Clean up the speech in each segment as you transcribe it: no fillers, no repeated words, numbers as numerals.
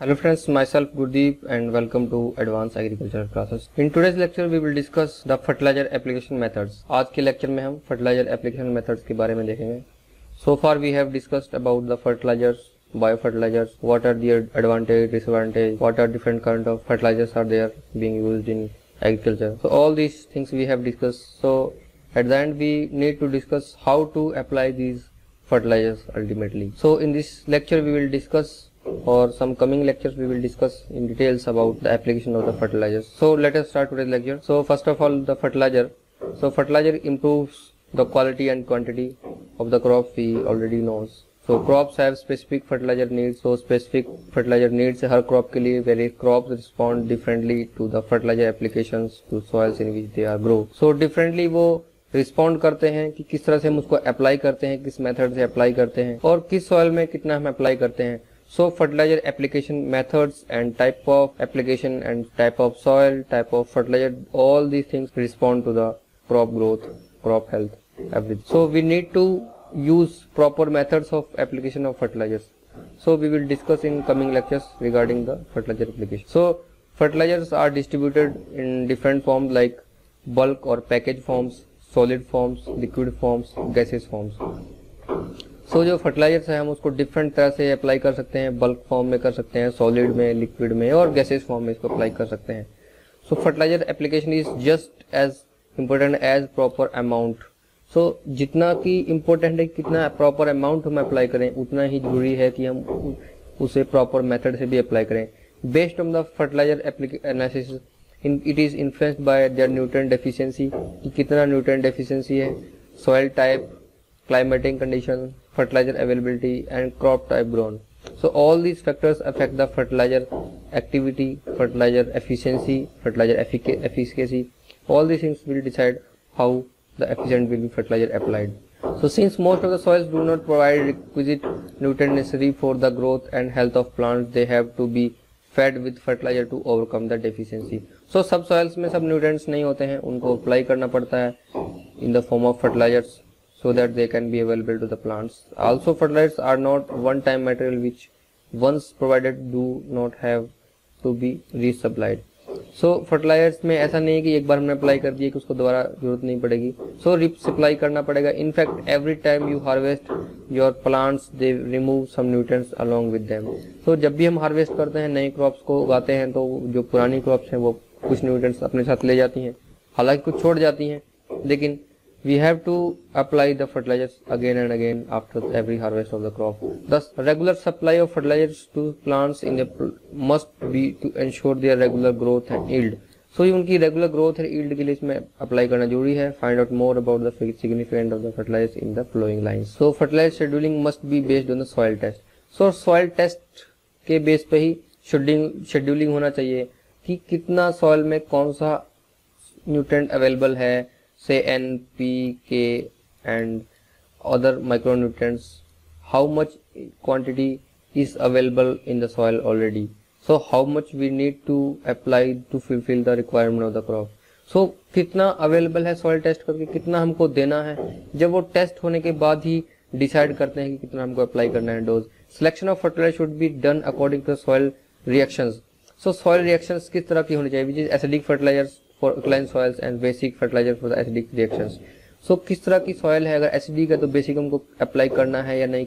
Hello friends, myself Gurdeep and welcome to Advanced Agriculture classes. In today's lecture we will discuss the fertilizer application methods. आज के lecture में हम fertilizer application methods के बारे में देखेंगे. So far we have discussed about the fertilizers, biofertilizers, what are their advantage, disadvantage, what are different kind of fertilizers are there being used in agriculture. So all these things we have discussed. So at the end we need to discuss how to apply these fertilizers ultimately. So in this lecture we will discuss, or some coming lectures we will discuss in details about the application of the fertilizers. So let us start today's lecture. So first of all, the fertilizer. So fertilizer improves the quality and quantity of the crop, we already knows. So crops have specific fertilizer needs. So specific fertilizer needs her crop के लिए various crops respond differently to the fertilizer applications to soils in which they are grow. So differently वो respond करते हैं कि किस तरह से हम उसको अप्लाई करते हैं, किस मेथड से अप्लाई करते हैं और किस सॉइल में कितना हम अप्लाई करते हैं. So fertilizer application methods and type of application and type of soil, type of fertilizer, all these things respond to the crop growth, crop health, everything. So we need to use proper methods of application of fertilizers. So we will discuss in coming lectures regarding the fertilizer application. So fertilizers are distributed in different forms like bulk or package forms, solid forms, liquid forms, gaseous forms. So जो fertilisers है हम उसको different तरह से apply कर सकते हैं. Bulk form में कर सकते हैं, सॉलिड में, लिक्विड में और गैसेस फॉर्म में इसको अप्लाई कर सकते हैं. So fertiliser application is just as important as proper amount. So जितना कि इम्पोर्टेंट है कितना प्रॉपर अमाउंट हम अप्लाई करें, उतना ही जरूरी है कि हम उसे प्रॉपर मेथड से भी अप्लाई करें. Based on the fertilizer analysis it is influenced by their nutrient deficiency, कि कितना न्यूट्रिएंट डेफिशिएंसी है, soil type, climatic condition, fertilizer availability and crop type grown. So all these factors affect the fertilizer activity, fertilizer efficiency, fertilizer efficacy. All these things will decide how the efficient will be fertilizer applied. So since most of the soils do not provide requisite nutrient necessary for the growth and health of plants, they have to be fed with fertilizer to overcome the deficiency. So सब soils में सब nutrients नहीं होते हैं, उनको apply करना पड़ता है in the form of fertilizers, so that they can be available to the plants. Also fertilizers are not one time material which once provided do not have to be resupplied. So fertilizers में ऐसा नहीं है कि एक बार हमने apply कर दिया कि उसको दोबारा जरूरत नहीं पड़ेगी. So रिसप्लाई करना पड़ेगा. In fact every time you harvest your plants they remove some nutrients along with them. So जब भी हम हार्वेस्ट करते हैं, नए क्रॉप्स को उगाते हैं, तो जो पुरानी क्रॉप्स हैं वो कुछ न्यूट्रिएंट्स अपने साथ ले जाती हैं, हालांकि कुछ छोड़ जाती हैं, लेकिन we have to apply the fertilizers again and again after every harvest of the crop. Thus, regular supply of fertilizers to plants in the must be to ensure their regular growth and yield. So, उनकी regular growth and yield के लिए इसमें apply करना जरूरी है. Find out more about the significance of the fertilizers in the following lines. So, fertilizer scheduling must be based on the soil test. So, soil test के base पे ही scheduling होना चाहिए कि कितना soil में कौन सा nutrient available है, say N, P, K and other micronutrients, how much quantity is available in the soil already. So how much we need to apply to fulfill the requirement of the crop. So कितना available है soil test करके, कितना हमको देना है, जब वो test होने के बाद ही डिसाइड करते हैं कि कितना हमको अप्लाई करना है dose. Selection of fertilizer should be done according to soil reactions. So soil reactions किस तरह की होनी चाहिए, which is acidic fertilizers for alkaline soils and basic fertilizer for the acidic reactions. So किस तरह की soil है, अगर acidic है तो basic हमको अप्लाई करना है या नहीं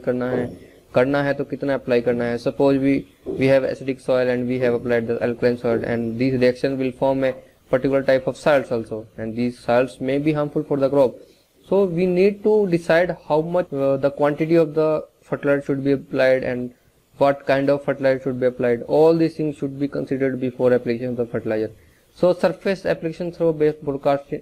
करना है तो कितना अप्लाई करना है. Suppose we have acidic soil and we have applied the alkaline soil, and these reactions will form a particular type of salts also, and these salts may be harmful for the crop. So we need to decide how much the quantity of the fertilizer should be applied and what kind of fertilizer should be applied. All these things should be considered before application of the fertilizer. So surface application through base broadcast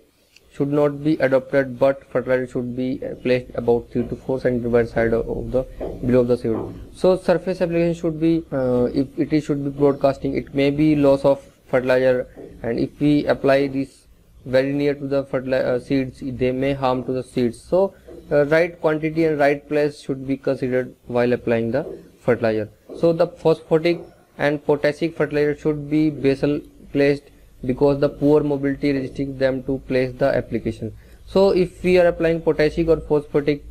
should not be adopted, but fertilizer should be placed about 3 to 4 cm by side of the below the seed. So surface application should be if it is should be broadcasting, it may be loss of fertilizer, and if we apply this very near to the seeds, they may harm to the seeds. So right quantity and right place should be considered while applying the fertilizer. So the phosphatic and potassic fertilizer should be basal placed, because the poor mobility restricts them to place the application. So if we are applying potassic or phosphatic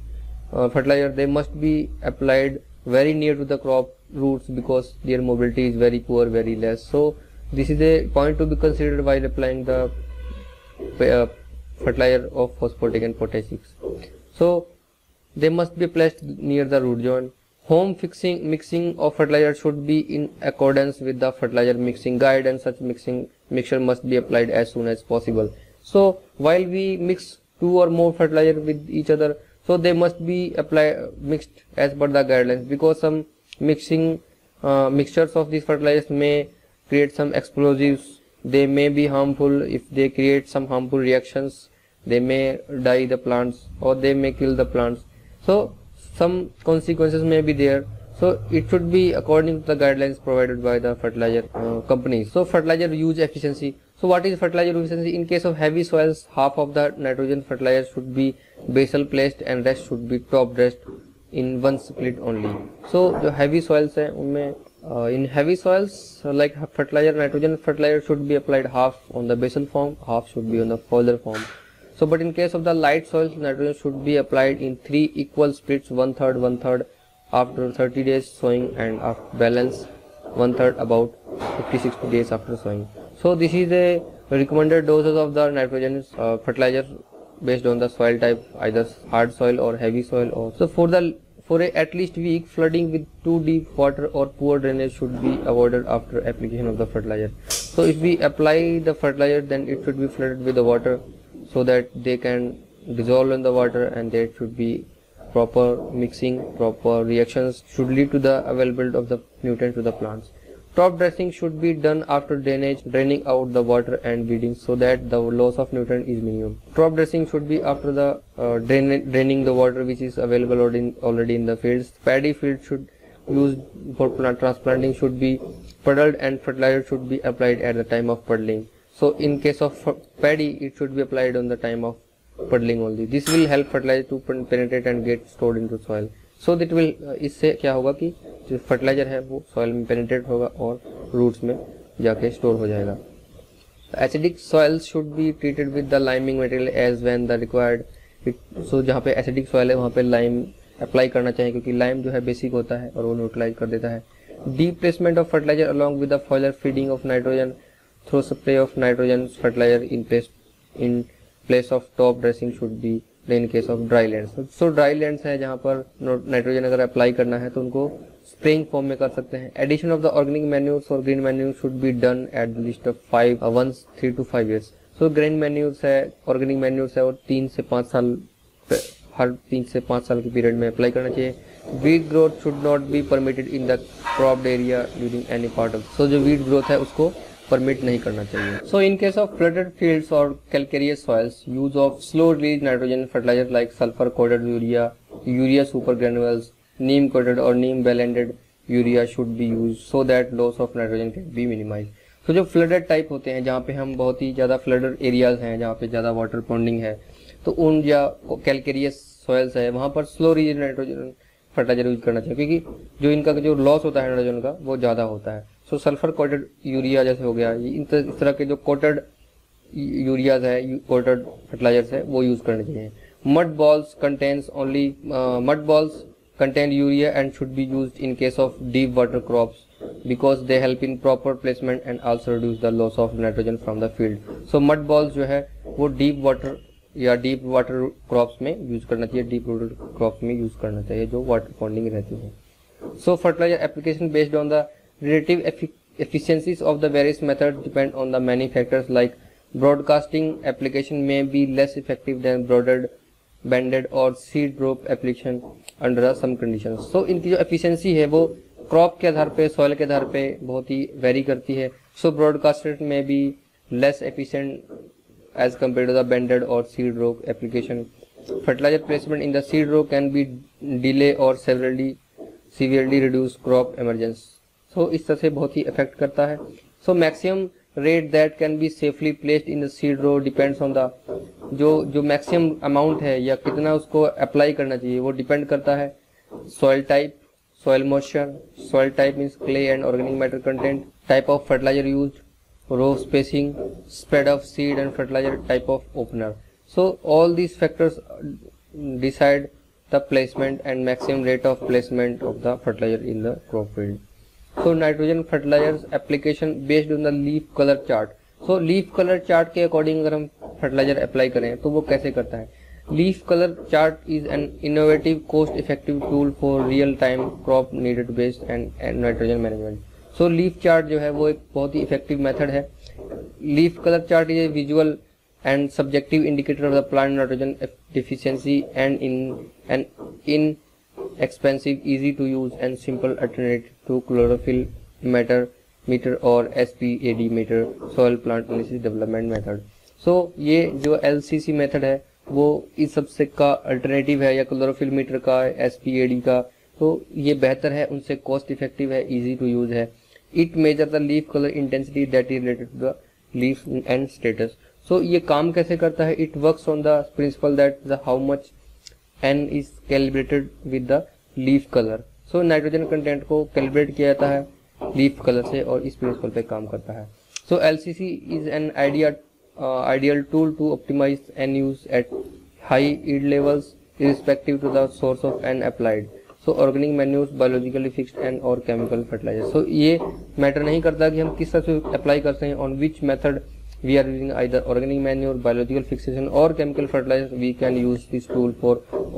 fertilizer, they must be applied very near to the crop roots because their mobility is very poor, very less. So this is a point to be considered while applying the fertilizer of phosphatic and potassic. So they must be placed near the root zone. Home mixing of fertilizer should be in accordance with the fertilizer mixing guide, and such mixture must be applied as soon as possible. So while we mix 2 or more fertilizer with each other, so they must be mixed as per the guidelines, because some mixtures of these fertilizers may create some explosives. They may be harmful. If they create some harmful reactions, they may die the plants or they may kill the plants. So some consequences may be there. So it should be according to the guidelines provided by the fertilizer companies. So fertilizer use efficiency. So what is fertilizer efficiency? In case of heavy soils, half of the nitrogen fertilizer should be basal placed and rest should be top dressed in one split only. So the heavy soils है उनमें in heavy soils like fertilizer, nitrogen fertilizer should be applied half on the basal form, half should be on the foliar form. So but in case of the light soils, nitrogen should be applied in 3 equal splits, 1/3, 1/3 after 30 days sowing, and after balance 1/3 about 50-60 days after sowing. So this is a recommended doses of the nitrogen fertilizer based on the soil type, either hard soil or heavy soil. Or so for a at least week, flooding with too deep water or poor drainage should be avoided after application of the fertilizer. So if we apply the fertilizer, then it should be flooded with the water so that they can dissolve in the water, and there should be proper mixing, proper reactions should lead to the availability of the nutrients to the plants. Top dressing should be done after drainage, draining out the water and weeding so that the loss of nutrient is minimum. Top dressing should be after the draining the water which is available already in the fields. Paddy field should used for plant transplanting should be puddled, and fertilizer should be applied at the time of puddling. So in case of paddy, it should be applied on the time of puddling only. This will help fertilizer to penetrate and get stored into soil. So that will इससे क्या होगा कि जो fertiliser है वो soil में penetrate होगा और रूट्स में जाके स्टोर हो जाएगा. Acidic soils should be treated with the liming material as when the required. So जहाँ पे एसिडिक सॉइल है वहाँ पे लाइम अप्लाई करना चाहिए, क्योंकि लाइम जो है बेसिक होता है और वो न्यूट्रलाइज कर देता है. Deep placement of fertiliser along with the foliar feeding of nitrogen through spray of nitrogen fertiliser in place of top dressing should be in case of dry land. So dry lands है जहाँ पर nitrogen अगर apply करना है तो उनको spraying form में कर सकते हैं. Addition of the organic manures और green manure should be done at the list of 3 to 5 years. So green manures है, ऑर्गेनिक मैन्यूर्स है, और 3 से 5 साल हर 3 से 5 साल के पीरियड में अप्लाई करना चाहिए. Weed growth should not be permitted in the cropped area during any part of. So जो वीड ग्रोथ है उसको परमिट नहीं करना चाहिए. So in case of flooded fields और calcareous soils, use of slow release nitrogen fertilizer like sulphur coated urea super granules, neem coated और neem blended urea should be use so that loss of nitrogen can be minimize. तो जो flooded type होते हैं, जहाँ पे हम बहुत ही ज़्यादा फ्लडेड एरियाज हैं, जहाँ पे ज़्यादा वाटर पॉन्डिंग है, तो उन या कैलकेरियस सॉइल्स है वहाँ पर slow release nitrogen fertilizer use करना चाहिए, क्योंकि जो इनका जो लॉस होता है नाइट्रोजन का वो ज़्यादा होता है. सो सल्फर कोटेड यूरिया जैसे हो गया, इस तरह के जो कोटेड यूरियाज है, कोटेड फर्टिलाइजर्स है, वो यूज करने चाहिए. Mud balls contain urea and should be used in case of deep water crops because they help in proper placement and also reduce the loss of nitrogen from the field. So mud balls जो है वो deep water crops में use करना चाहिए, deep water crops में use करना चाहिए जो water ponding रहती है. So fertilizer application based on the relative efficiencies of the various methods depend on the many factors like broadcasting application may be less effective than banded और seed drop application under some conditions. So इनकी जो efficiency है वो crop के आधार पे, soil के आधार पे बहुत ही वेरी करती है. सो ब्रॉडकास्टेड में भी less efficient as compare to the banded और seed drop application. Fertilizer placement in the seed drop can be delay और severely reduce crop emergence. So इस तरह से बहुत ही इफेक्ट करता है. So maximum rate that can be safely placed in the seed row depends on the जो maximum amount है या कितना उसको अप्लाई करना चाहिए वो डिपेंड करता है soil type, soil moisture, soil type means clay and organic matter content, type of fertilizer used, row spacing, spread of seed and fertilizer, type of opener. So all these factors decide the placement and maximum rate of placement of the fertilizer in the crop field. So nitrogen fertilizers application based on the leaf color chart. So leaf color chart के according अगर हम fertilizer apply करें तो वो कैसे करता है? Leaf color chart is an innovative cost effective tool for real time crop needed based and nitrogen management. So leaf chart जो है वो एक बहुत ही effective method है. Leaf color chart is a visual and subjective indicator of the plant nitrogen deficiency and inexpensive, easy to use and simple alternative to chlorophyll meter और SPAD meter soil plant analysis development method. So ये जो LCC method है वो इस सबसे का alternative है, या क्लोरोफिल मीटर का, SPAD का, तो ये बेहतर है, उनसे कॉस्ट इफेक्टिव है, इजी टू यूज है. It measure the leaf colour intensity that is related to the leaf and status. So ये काम कैसे करता है? It works on the principle that the how much N is calibrated with the leaf colour. So nitrogen content को calibrate किया जाता है leaf colour से और इस प्रिंसिपल पे काम करता है. सो LCC is an ideal tool to optimize N use at high yield levels irrespective to the source of N applied. So organic manures, biologically fixed and or chemical fertilizer. So ये matter नहीं करता कि हम किस तरह से apply करते हैं, on which method we are using, either organic manure, biological fixation or chemical fertilizer. We can use this tool for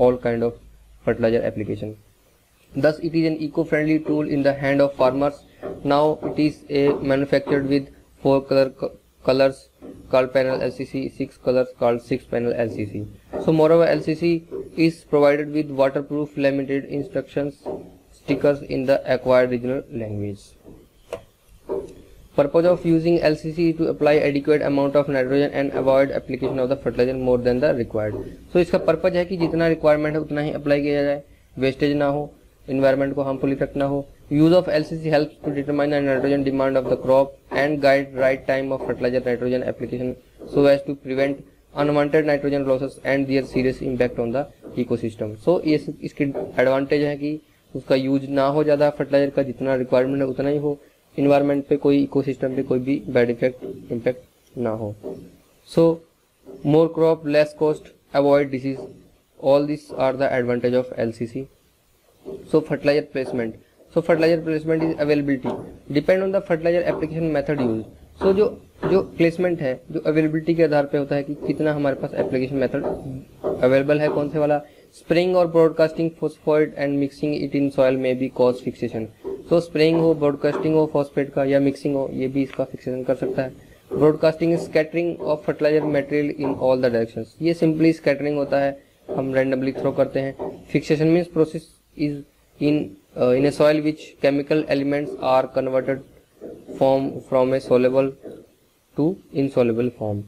all kind of fertilizer application. Thus it is an eco-friendly tool in the hand of farmers. Now it is manufactured with 4 colors called panel LCC, 6 colors called 6 panel LCC. So moreover LCC is provided with waterproof limited instructions stickers in the acquired regional language. Purpose of using LCC to apply adequate amount of nitrogen and avoid application of the fertilizer more than the required. So इसका purpose है कि जितना requirement है उतना ही apply किया जाए, wastage ना हो, इन्वायरमेंट को हार्मफुल इफेक्ट ना हो. Use of LCC helps to determine the nitrogen demand of the crop and guide right time of fertilizer nitrogen application so as to prevent unwanted nitrogen losses and their serious impact on the ecosystem. So ये इसकी advantage है कि उसका use ना हो ज़्यादा fertiliser का, जितना रिक्वायरमेंट है उतना ही हो, इन्वायरमेंट पे कोई इकोसिस्टम पे कोई भी बैड इम्पैक्ट ना हो. So more crop, less cost, avoid disease, all this are the advantage of LCC. So fertilizer placement. So fertilizer placement is availability depend on the fertilizer application method used. So जो placement है जो availability के आधार पे होता है कि कितना हमारे पास application method available है, कौन से वाला. Spraying और broadcasting phosphate and mixing it in soil may be cause fixation. So spraying हो, broadcasting हो phosphate का, या mixing हो, ये भी इसका fixation कर सकता है. Broadcasting is scattering of fertilizer material in all the directions. ये simply scattering होता है, हम randomly throw करते हैं. Fixation means process is in a soil which chemical elements are converted from a soluble to insoluble form.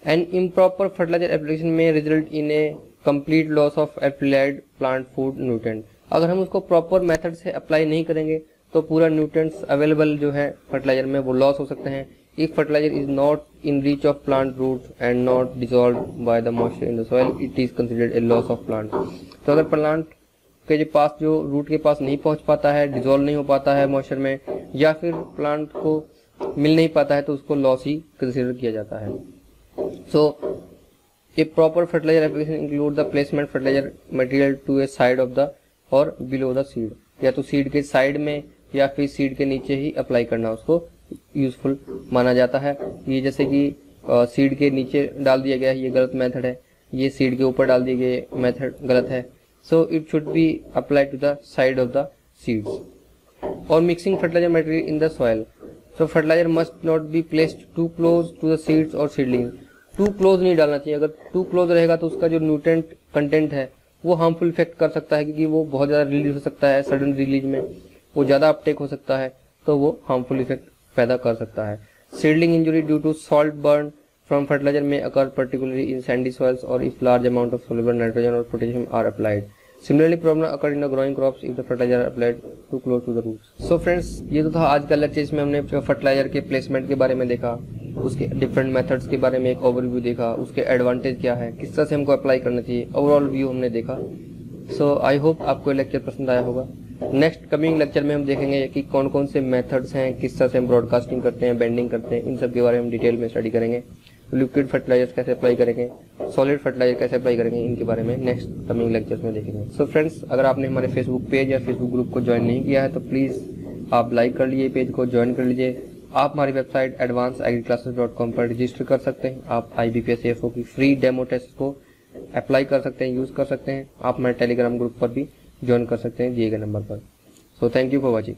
An improper fertilizer application may result in a complete loss of applied plant food nutrient. अगर हम उसको proper method से apply नहीं करेंगे तो पूरा nutrients available जो है fertilizer में वो loss हो सकते हैं. If fertilizer is not in reach of plant root and not dissolved by the moisture in the soil, it is considered a loss of plant. तो अगर plant के जो पास, जो रूट के पास नहीं पहुंच पाता है, डिजोल्व नहीं हो पाता है मॉइस्चर में, या फिर प्लांट को मिल नहीं पाता है, तो उसको लॉस ही कंसीडर किया जाता है. So a proper fertilizer application include the placement fertilizer material to a side of the और बिलो द सीड, या तो सीड के साइड में या फिर सीड के नीचे ही अप्लाई करना उसको यूजफुल माना जाता है. ये जैसे कि सीड के नीचे डाल दिया गया है, ये गलत मेथड है. ये सीड के ऊपर डाल दिए गए मेथड गलत है. So it should be applied to the side of the seeds. Or mixing fertilizer material in the soil. So fertilizer must not be placed too close to the seeds or seedlings. Too close नहीं डालना चाहिए. अगर too close रहेगा तो उसका जो nutrient content है वो harmful effect कर सकता है, क्योंकि वो बहुत ज़्यादा रिलीज हो सकता है. सडन रिलीज में वो ज़्यादा अपटेक हो सकता है, तो वो harmful effect पैदा कर सकता है. Seedling injury due to salt burn from fertilizer may occur particularly in sandy soils or if large amount of soluble nitrogen or potassium are applied. Similarly problem occur in the growing crops if the fertilizer applied too close to the roots. So friends, ये तो था आज का lecture. इसमें हमने fertiliser के placement के बारे में देखा, उसके डिफरेंट मेथड्स के बारे में एक ओवरव्यू देखा, उसके एडवांटेज क्या है, किस तरह से हमको अप्लाई करना चाहिए, ओवरऑल व्यू हमने देखा. सो आई होप आपको लेक्चर पसंद आया होगा. नेक्स्ट कमिंग लेक्चर में हम देखेंगे कि कौन कौन से मेथड्स हैं, किस तरह से हम ब्रॉडकास्टिंग करते हैं, बेंडिंग करते हैं, इन सब के बारे में डिटेल में स्टडी करेंगे. लिक्विड फर्टिलाइजर्स कैसे अप्लाई करेंगे, सॉलिड फर्टिलाइजर कैसे अप्लाई करेंगे, इनके बारे में नेक्स्ट कमिंग लेक्चर्स में देखेंगे। सो फ्रेंड्स, अगर आपने हमारे फेसबुक पेज या फेसबुक ग्रुप को ज्वाइन नहीं किया है तो प्लीज़ आप लाइक कर लीजिए, पेज को ज्वाइन कर लीजिए। आप हमारी वेबसाइट advancedagriClasses.com पर रजिस्टर कर सकते हैं। आप IBPS AFO की फ्री डेमो टेस्ट को अप्लाई कर सकते हैं, यूज़ कर सकते हैं। आप हमारे टेलीग्राम ग्रुप पर भी ज्वाइन कर सकते हैं दिए गए नंबर पर। So thank you for watching.